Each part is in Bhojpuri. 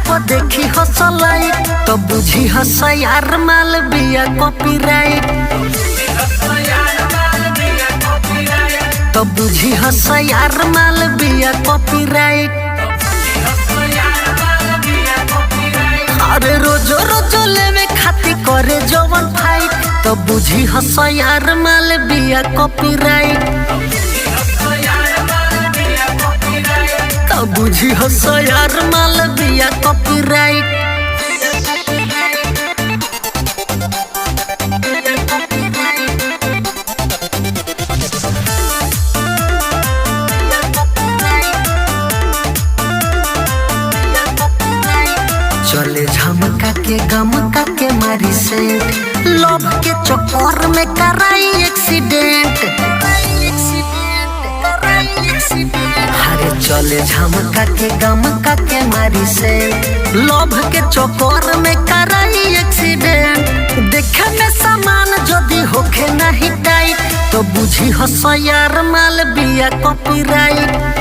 पर देखी हसलाई तो बुझी हस यार माल बिया कॉपीराइट। तो बुझी हस यार माल बिया कॉपीराइट। अरे रोजो रोजो लेवे खाती करे जवन फाइट तो बुझी हस यार माल बिया कॉपीराइट। तो बुझी हस यार माल बिया कॉपीराइट। चले झमका के गमका के मारी से लव के चक्कर में कराई एक्सीडेंट। अरे चले झमका के गमका के मारी से लव के चक्कर में कराई एक्सीडेंट। देखे में सामान जदी होखे नहीं टाइट तो बुझी हस यार माल बिया कॉपीराइट।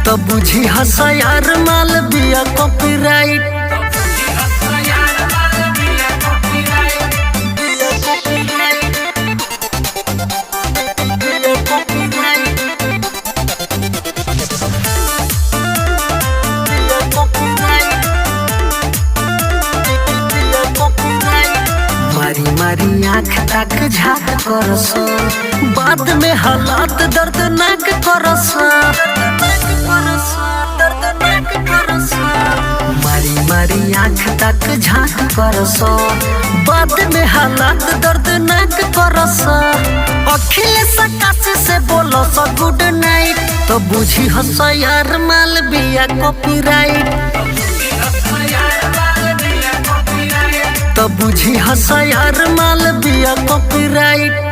तो बुझी हस यार माल बिया कॉपीराइट। मारी मारी आँख तक झाक करस बाद में हालात दर्दनाक करस। मारी मारी आँख तक झाक करस बाद में हालात दर्दनाक करस। अखिलेश आकाश से बोलो स गुड नाइट तो बुझी हस यार माल बिया कॉपीराइट। तो बुझी हस यार माल बिया कॉपीराइट।